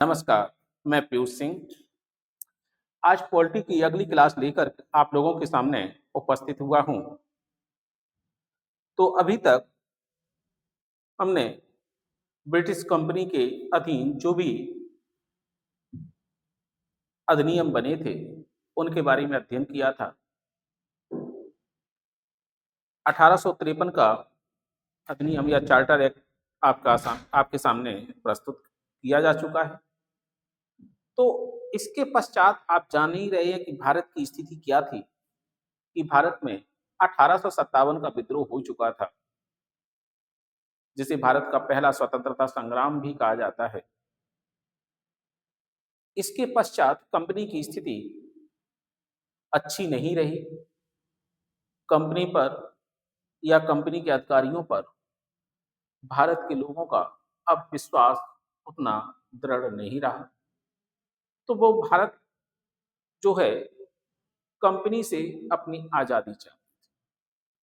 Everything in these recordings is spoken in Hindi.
नमस्कार, मैं पीयूष सिंह। आज पॉलिटी की अगली क्लास लेकर आप लोगों के सामने उपस्थित हुआ हूँ। तो अभी तक हमने ब्रिटिश कंपनी के अधीन जो भी अधिनियम बने थे, उनके बारे में अध्ययन किया था। 1853 का अधिनियम या चार्टर एक्ट आपके सामने प्रस्तुत किया जा चुका है। तो इसके पश्चात आप जान ही रहे हैं कि भारत की स्थिति क्या थी, कि भारत में 1857 का विद्रोह हो चुका था, जिसे भारत का पहला स्वतंत्रता संग्राम भी कहा जाता है। इसके पश्चात कंपनी की स्थिति अच्छी नहीं रही। कंपनी पर या कंपनी के अधिकारियों पर भारत के लोगों का अब विश्वास उतना दृढ़ नहीं रहा। तो वो भारत जो है कंपनी से अपनी आज़ादी चाहती,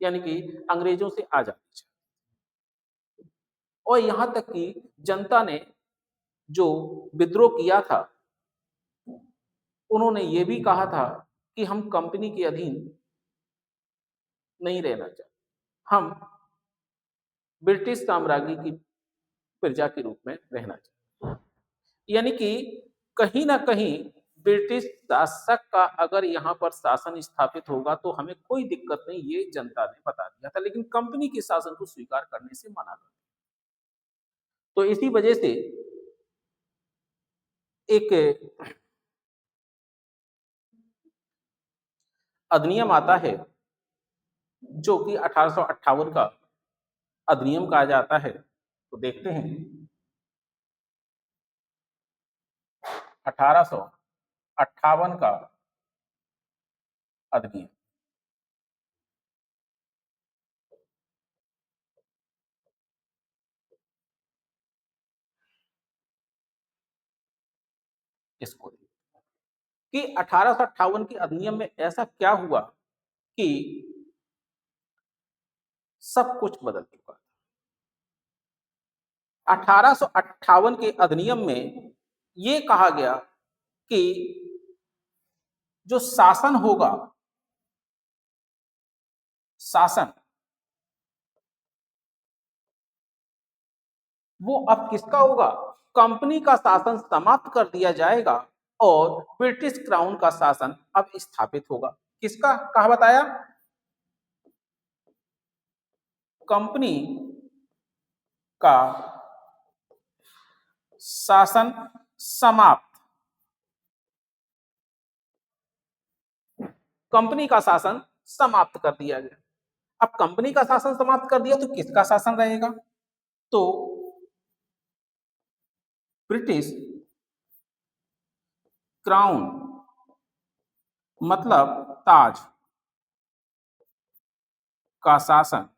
यानी कि अंग्रेजों से आज़ादी चाहती। और यहाँ तक कि जनता ने जो विद्रोह किया था, उन्होंने ये भी कहा था कि हम कंपनी के अधीन नहीं रहना चाहते, हम ब्रिटिश साम्राज्य की प्रजा के रूप में रहना चाहते। यानी कि कहीं ना कहीं ब्रिटिश शासक का अगर यहाँ पर शासन स्थापित होगा तो हमें कोई दिक्कत नहीं, ये जनता ने बता दिया था। लेकिन कंपनी के शासन को स्वीकार करने से मना कर दिया। तो इसी वजह से एक अधिनियम आता है जो कि 1858 का अधिनियम कहा जाता है। तो देखते हैं 1858 का अधिनियम। इसको कि 1858 के अधिनियम में ऐसा क्या हुआ कि सब कुछ बदल चुका था। 1858 के अधिनियम में यह कहा गया कि जो शासन होगा, शासन वो अब किसका होगा? कंपनी का शासन समाप्त कर दिया जाएगा और ब्रिटिश क्राउन का शासन अब स्थापित होगा। किसका कहा बताया? कंपनी का शासन समाप्त, कंपनी का शासन समाप्त कर दिया गया। अब कंपनी का शासन समाप्त कर दिया तो किसका शासन रहेगा? तो ब्रिटिश क्राउन मतलब ताज का शासन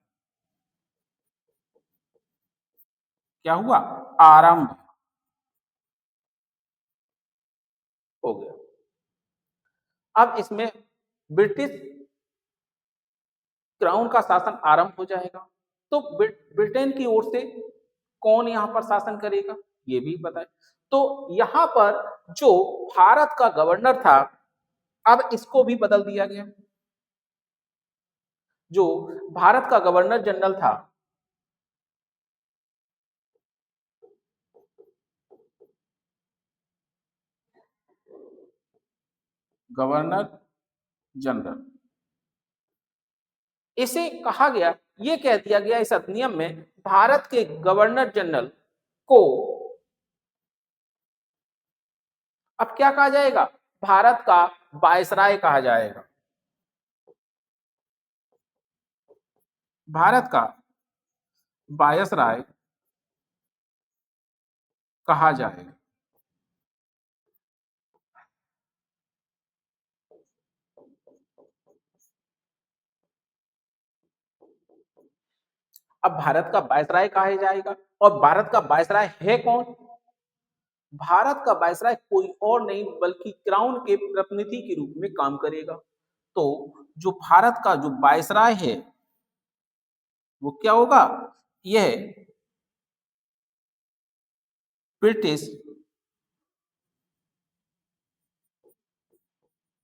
क्या हुआ? आरंभ हो गया। अब इसमें ब्रिटिश क्राउन का शासन आरंभ हो जाएगा, तो ब्रिटेन की ओर से कौन यहां पर शासन करेगा ये भी बताए। तो यहां पर जो भारत का गवर्नर था, अब इसको भी बदल दिया गया। जो भारत का गवर्नर जनरल था, गवर्नर जनरल, इसे कहा गया, ये कह दिया गया इस अधिनियम में, भारत के गवर्नर जनरल को अब क्या कहा जाएगा? भारत का वायसराय कहा जाएगा। भारत का वायसराय कहा जाएगा। अब भारत का वायसराय कहा जाएगा, और भारत का वायसराय है कौन? भारत का वायसराय कोई और नहीं बल्कि क्राउन के प्रतिनिधि के रूप में काम करेगा। तो जो भारत का जो वायसराय है वो क्या होगा? यह ब्रिटिश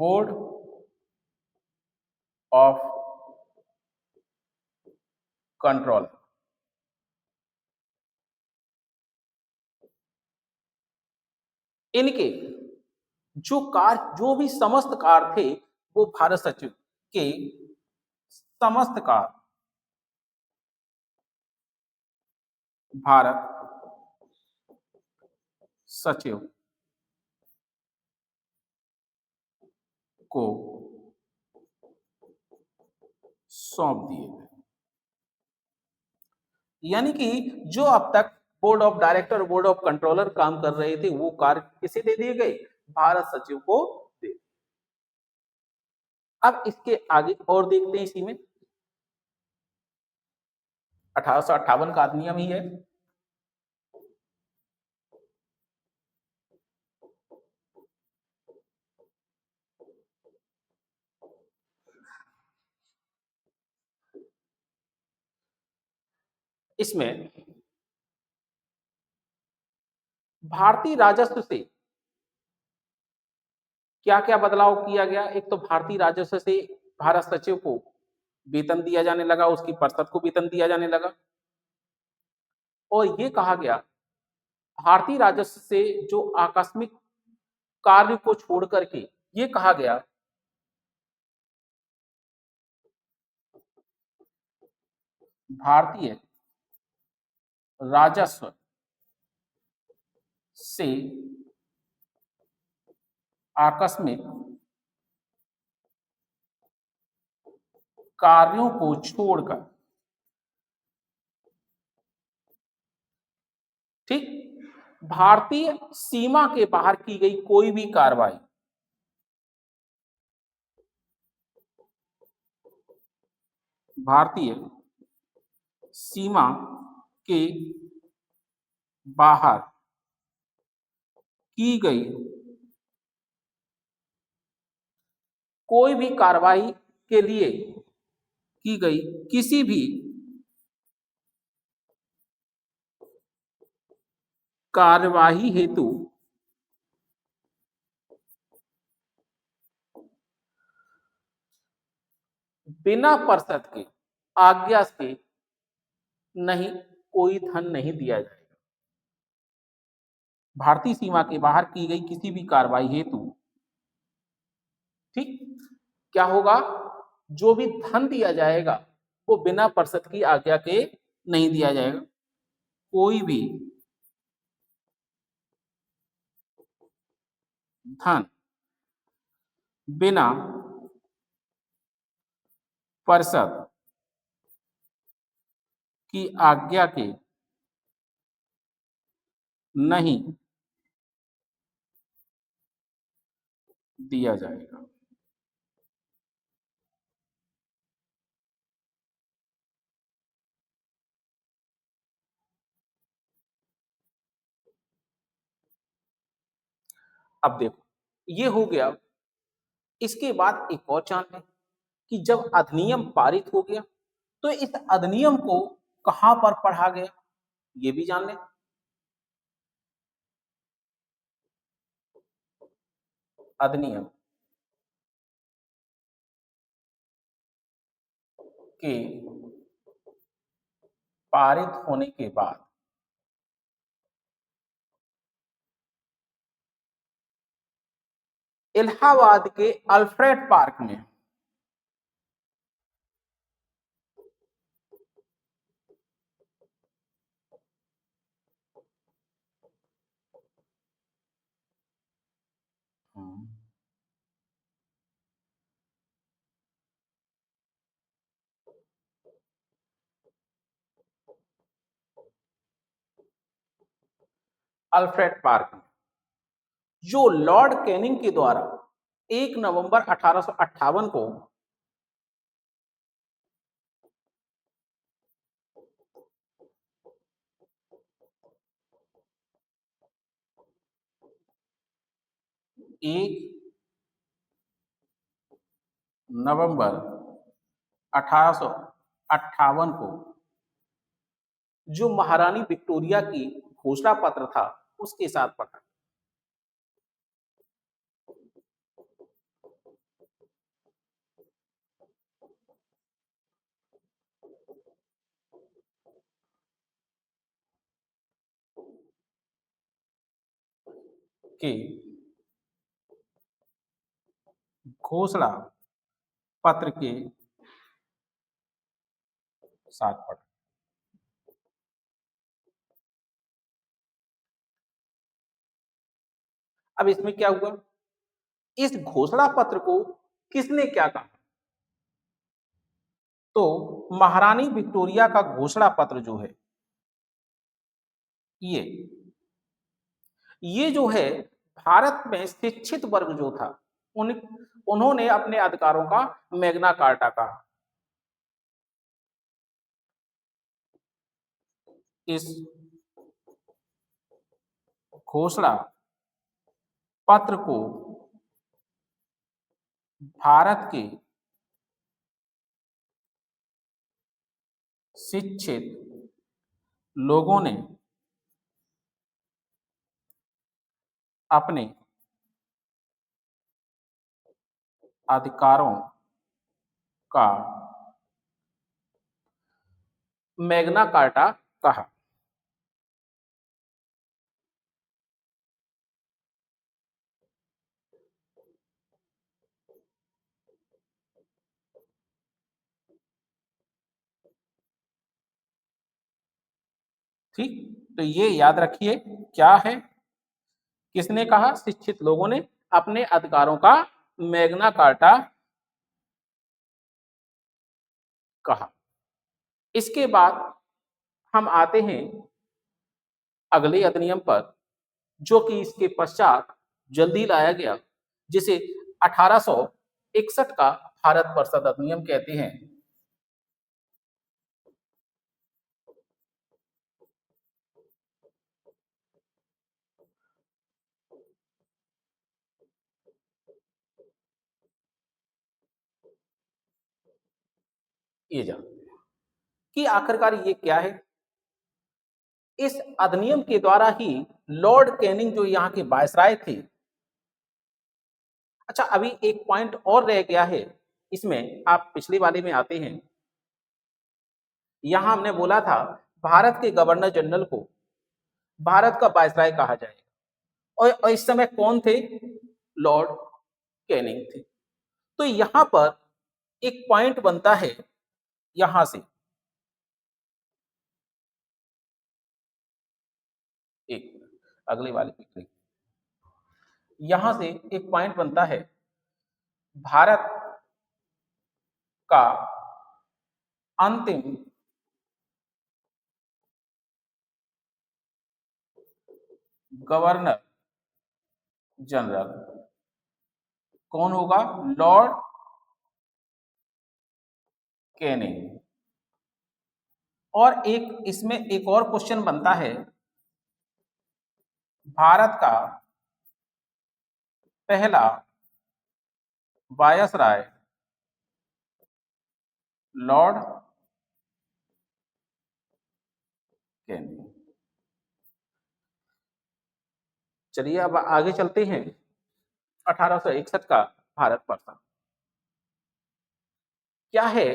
बोर्ड ऑफ कंट्रोल। इनके जो भी समस्त कार्य थे वो भारत सचिव के समस्त कार्य भारत सचिव को सौंप दिए गए। यानी कि जो अब तक board of director, board of controller काम कर रहे थे वो कार्य किसे दे दिए गए? भारत सचिव को दे। अब इसके आगे और देखते हैं। इसी में 1858 का अधिनियम ही है। इसमें भारतीय राजस्व से क्या क्या बदलाव किया गया? एक तो भारतीय राजस्व से भारत सचिव को वेतन दिया जाने लगा, उसकी परिषद को वेतन दिया जाने लगा। और ये कहा गया भारतीय राजस्व से जो आकस्मिक कार्य को छोड़ करके ये कहा गया भारतीय राजस्व से आकस्मिक कार्यों को छोड़कर, ठीक, भारतीय सीमा के बाहर की गई कोई भी कार्रवाई भारतीय सीमा के बाहर की गई कोई भी कार्रवाई के लिए की गई किसी भी कार्यवाही हेतु बिना परिषद के आज्ञा से नहीं, कोई धन नहीं दिया जाएगा। भारतीय सीमा के बाहर की गई किसी भी कार्रवाई हेतु, ठीक, क्या होगा? जो भी धन दिया जाएगा वो बिना परिषद की आज्ञा के नहीं दिया जाएगा। कोई भी धन बिना परिषद की आज्ञा के नहीं दिया जाएगा। अब देखो ये हो गया। इसके बाद एक और जान लें कि जब अधिनियम पारित हो गया तो इस अधिनियम को कहां पर पढ़ा गया, ये भी जान लें। अधिनियम के पारित होने के बाद इलाहाबाद के अल्फ्रेड पार्क में अल्फ्रेड पार्क में जो लॉर्ड कैनिंग के द्वारा 1 नवंबर 1858 को एक नवंबर 1858 को जो महारानी विक्टोरिया की घोषणा पत्र था उसके साथ पढ़ा। के घोषणा पत्र के साथ पढ़ा। अब इसमें क्या हुआ, इस घोषणा पत्र को किसने क्या कहा, तो महारानी विक्टोरिया का घोषणा पत्र जो है, ये जो है भारत में शिक्षित वर्ग जो था, उन उन्होंने अपने अधिकारों का मैग्ना कार्टा कहा। इस घोषणा पत्र को भारत के शिक्षित लोगों ने अपने अधिकारों का मैग्ना कार्टा कहा। ठीक, तो ये याद रखिए क्या है, किसने कहा, शिक्षित लोगों ने अपने अधिकारों का मैग्ना कार्टा कहा। इसके बाद हम आते हैं अगले अधिनियम पर, जो कि इसके पश्चात जल्दी लाया गया, जिसे 1861 का भारत परिषद अधिनियम कहते हैं। ये जानते हैं कि आखिरकार ये क्या है। इस अधिनियम के द्वारा ही लॉर्ड कैनिंग जो यहाँ के वायसराय थे, अच्छा अभी एक पॉइंट और रह गया है इसमें, आप पिछले वाले में आते हैं, यहां हमने बोला था भारत के गवर्नर जनरल को भारत का वायसराय कहा जाएगा, और इस समय कौन थे, लॉर्ड कैनिंग थे। तो यहां पर एक पॉइंट बनता है, यहां से एक अगले वाले पे, यहां से एक पॉइंट बनता है, भारत का अंतिम गवर्नर जनरल कौन होगा, लॉर्ड कैनिंग। और एक इसमें एक और क्वेश्चन बनता है, भारत का पहला वायसराय लॉर्ड कैनिंग। चलिए अब आगे चलते हैं, 1861 का भारत परिषद क्या है,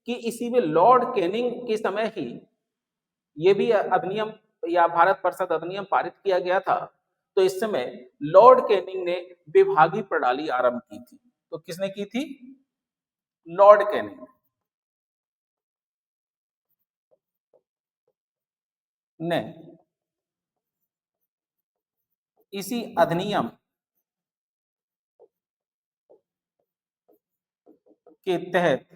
कि इसी में लॉर्ड कैनिंग के समय ही ये भी अधिनियम या भारत परिषद अधिनियम पारित किया गया था। तो इस समय लॉर्ड कैनिंग ने विभागीय प्रणाली आरंभ की थी। तो किसने की थी, लॉर्ड कैनिंग ने इसी अधिनियम के तहत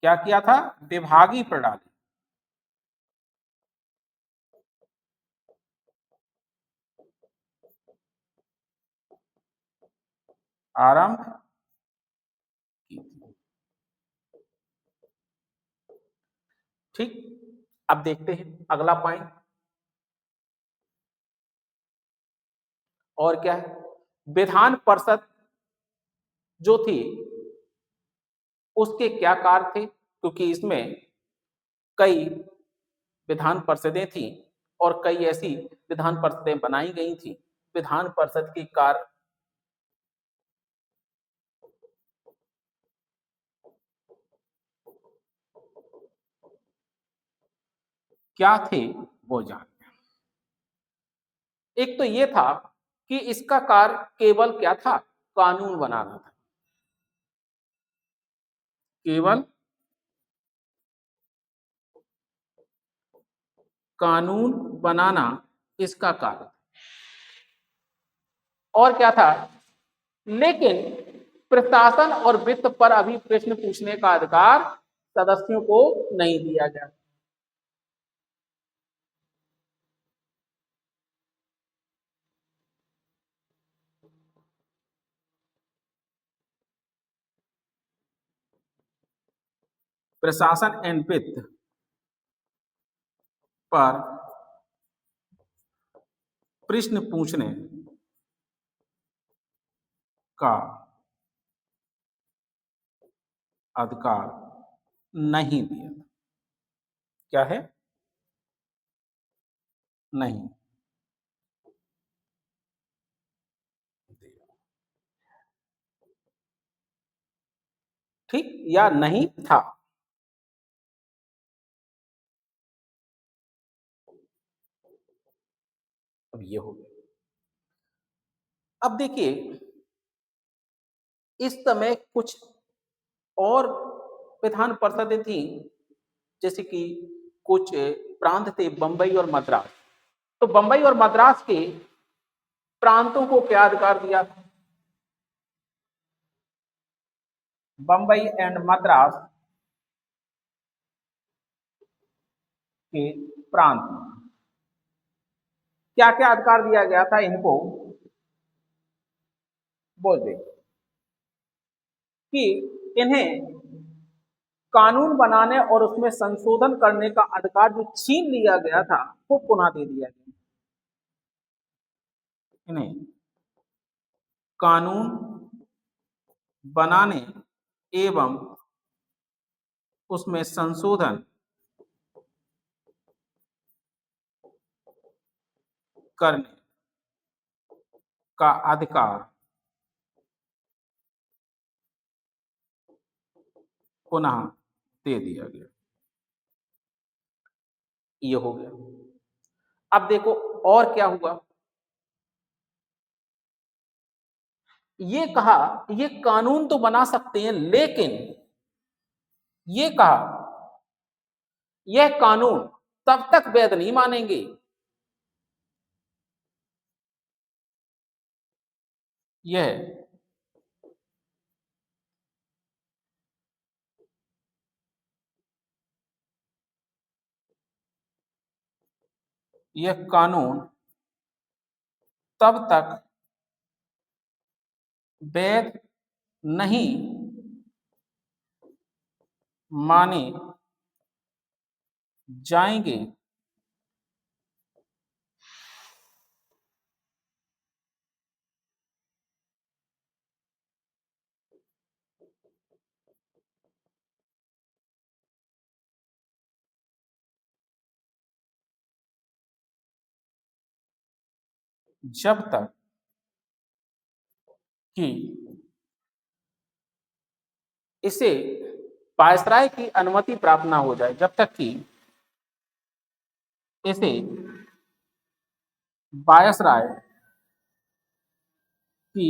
क्या किया था, विभागीय प्रणाली आरंभ की थी। ठीक, अब देखते हैं अगला पॉइंट और क्या है, विधान परिषद जो थी उसके क्या कार्य थे, क्योंकि इसमें कई विधान परिषदें थी और कई ऐसी विधान परिषदें बनाई गई थी। विधान परिषद के कार्य क्या थे वो जानते हैं। एक तो ये था कि इसका कार्य केवल क्या था, कानून बनाना था, केवल कानून बनाना इसका कार्य। और क्या था, लेकिन प्रशासन और वित्त पर अभी प्रश्न पूछने का अधिकार सदस्यों को नहीं दिया गया। प्रशासन एवं वित्त पर प्रश्न पूछने का अधिकार नहीं दिया। क्या है, नहीं दिया। ठीक, या नहीं था। अब ये हो गया। अब देखिए, इस समय कुछ और विधान परिषदें थी, जैसे कि कुछ प्रांत थे, बंबई और मद्रास। तो बंबई और मद्रास के प्रांतों को क्या अधिकार दिया था, बंबई एंड मद्रास के प्रांत क्या क्या अधिकार दिया गया था इनको, बोल दे कि इन्हें कानून बनाने और उसमें संशोधन करने का अधिकार जो छीन लिया गया था वो पुनः दे दिया गया। इन्हें कानून बनाने एवं उसमें संशोधन करने का अधिकार पुनः दे दिया गया। ये हो गया। अब देखो और क्या हुआ, ये कहा ये कानून तो बना सकते हैं, लेकिन ये कहा यह कानून तब तक वैध नहीं मानेंगे, यह यह कानून तब तक वैध नहीं माने जाएंगे जब तक कि इसे वायसराय की अनुमति प्राप्त ना हो जाए, जब तक कि इसे वायसराय की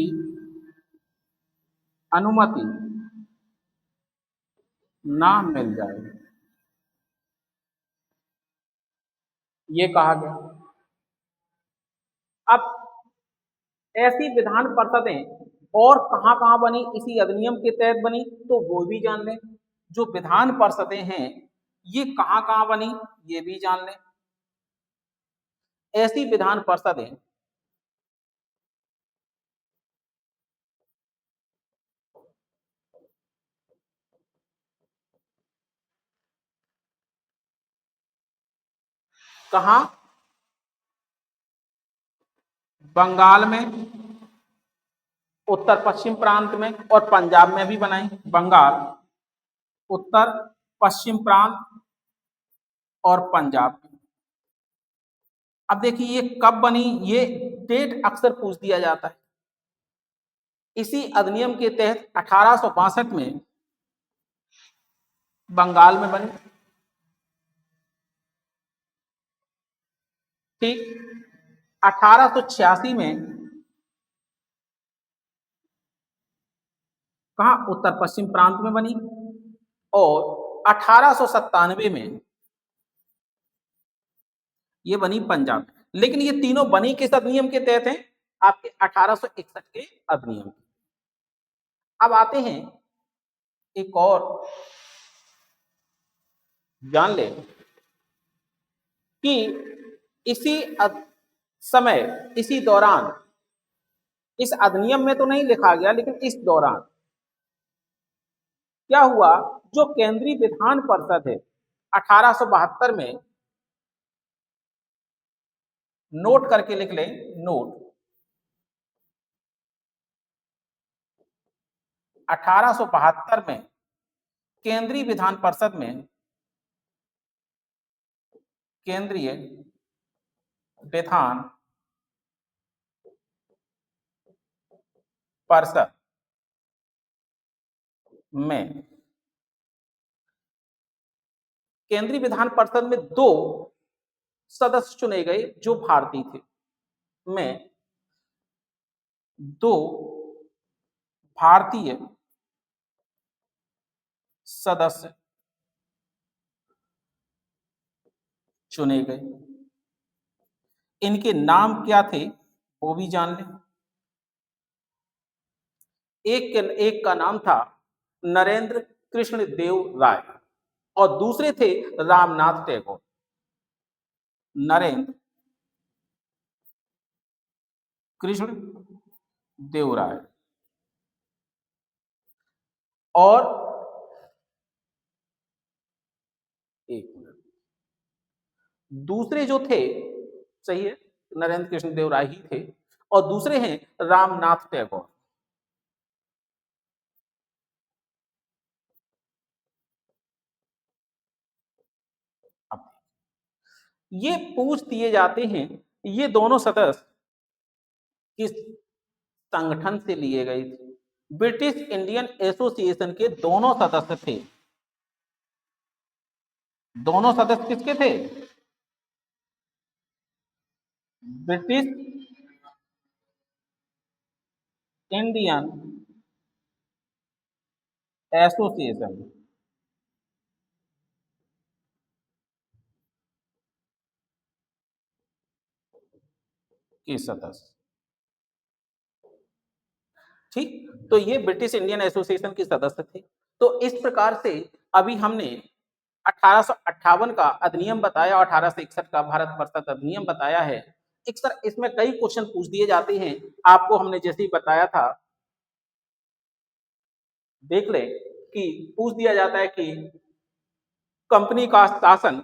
अनुमति ना मिल जाए, ये कहा गया। अब ऐसी विधान परिषदें और कहां कहां बनी, इसी अधिनियम के तहत बनी, तो वो भी जान लें। जो विधान परिषदें हैं ये कहां कहां बनी ये भी जान लें। ऐसी विधान परिषदें कहां, बंगाल में, उत्तर पश्चिम प्रांत में और पंजाब में भी बनाई। बंगाल, उत्तर पश्चिम प्रांत और पंजाब में। अब देखिए ये कब बनी, ये डेट अक्सर पूछ दिया जाता है। इसी अधिनियम के तहत 1862 में बंगाल में बनी। ठीक, 1886 में कहाँ, उत्तर पश्चिम प्रांत में बनी, और 1897 में ये बनी पंजाब में। लेकिन ये तीनों बनी किस अधिनियम के तहत हैं? आपके 1861 के अधिनियम। अब आते हैं एक और जान ले कि इसी समय, इसी दौरान, इस अधिनियम में तो नहीं लिखा गया, लेकिन इस दौरान क्या हुआ, जो केंद्रीय विधान परिषद है 1872 में, नोट करके लिख लें, नोट 1872 में केंद्रीय विधान परिषद में, केंद्रीय विधान परिषद में, केंद्रीय विधान परिषद में 2 सदस्य चुने गए जो भारतीय थे, में 2 भारतीय सदस्य चुने गए। इनके नाम क्या थे वो भी जान लें। एक का नाम था नरेंद्र कृष्ण देव राय और दूसरे थे रामनाथ टैगोर। नरेंद्र कृष्ण देव राय और एक मिनट, दूसरे जो थे, सही है, नरेंद्र कृष्ण देव राय ही थे, और दूसरे हैं रामनाथ टैगोर। अब ये पूछ दिए जाते हैं, ये दोनों सदस्य किस संगठन से लिए गए थे? ब्रिटिश इंडियन एसोसिएशन के दोनों सदस्य थे। दोनों सदस्य किसके थे? ब्रिटिश इंडियन एसोसिएशन के सदस्य। ठीक, तो ये ब्रिटिश इंडियन एसोसिएशन के सदस्य थे। तो इस प्रकार से अभी हमने 1858 का अधिनियम बताया और 1861 का भारत परिषद अधिनियम बताया है। एक सर इसमें कई क्वेश्चन पूछ दिए जाते हैं, आपको हमने जैसे ही बताया था, देख ले कि पूछ दिया जाता है कि कंपनी का शासन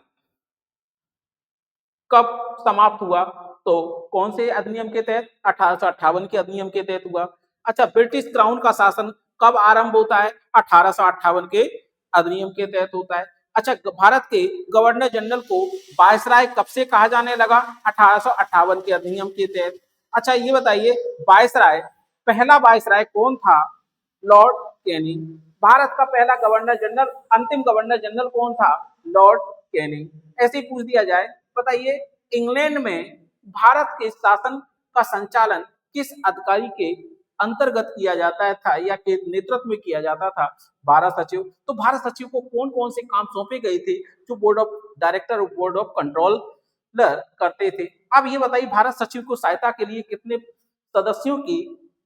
कब समाप्त हुआ, तो कौन से अधिनियम के तहत? 1858 के अधिनियम के तहत हुआ। अच्छा, ब्रिटिश क्राउन का शासन कब आरंभ होता है? 1858 के अधिनियम के तहत होता है। अच्छा, भारत के गवर्नर जनरल को वायसराय कब से कहा जाने लगा? 1858 के अधिनियम के तहत। अच्छा ये बताइए, वायसराय, पहला वायसराय कौन था? Lord Canning. भारत का पहला गवर्नर जनरल, अंतिम गवर्नर जनरल कौन था? Lord Canning. ऐसे ही पूछ दिया जाए, बताइए इंग्लैंड में भारत के शासन का संचालन किस अधिकारी के अंतर्गत किया जाता था या के नेतृत्व में किया जाता था? भारत सचिव। तो भारत सचिव को कौन कौन से काम सौंपे गए थे जो बोर्ड ऑफ डायरेक्टर और बोर्ड ऑफ कंट्रोलर करते थे? अब ये बताइए, भारत सचिव को सहायता के लिए कितने सदस्यों की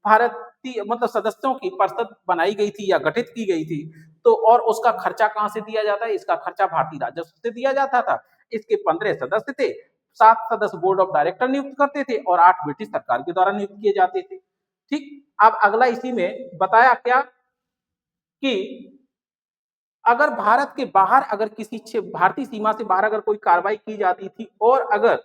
भारतीय मतलब सदस्यों की परिषद बनाई गई थी या गठित की गई थी? तो और उसका खर्चा कहां से दिया जाता है? इसका खर्चा भारतीय राजस्व से दिया जाता था। इसके 15 सदस्य थे, 7 सदस्य बोर्ड ऑफ डायरेक्टर नियुक्त करते थे और 8 ब्रिटिश सरकार के द्वारा नियुक्त किए जाते थे। ठीक, अब अगला इसी में बताया क्या कि अगर भारत के बाहर, अगर किसी भारतीय सीमा से बाहर अगर कोई कार्रवाई की जाती थी और अगर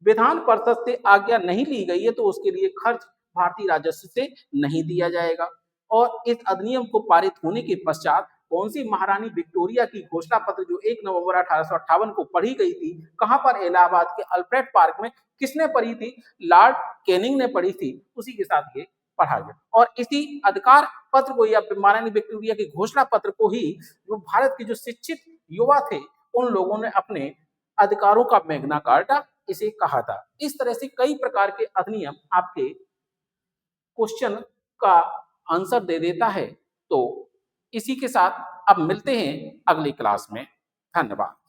विधान परिषद से आज्ञा नहीं ली गई है तो उसके लिए खर्च भारतीय राजस्व से नहीं दिया जाएगा। और इस अधिनियम को पारित होने के पश्चात कौन सी महारानी विक्टोरिया की घोषणा पत्र जो 1 नवंबर 1858 को पढ़ी गई थी, कहां पर? इलाहाबाद के अल्फ्रेड पार्क में। किसने पढ़ी थी? लॉर्ड कैनिंग ने पढ़ी थी। उसी के साथ ये पढ़ा गया और इसी अधिकार पत्र को या महारानी विक्टोरिया के घोषणा पत्र को ही जो भारत के जो शिक्षित युवा थे उन लोगों ने अपने अधिकारों का मैग्ना कार्टा इसे कहा था। इस तरह से कई प्रकार के अधिनियम आपके क्वेश्चन का आंसर दे देता है। तो इसी के साथ अब मिलते हैं अगली क्लास में। धन्यवाद।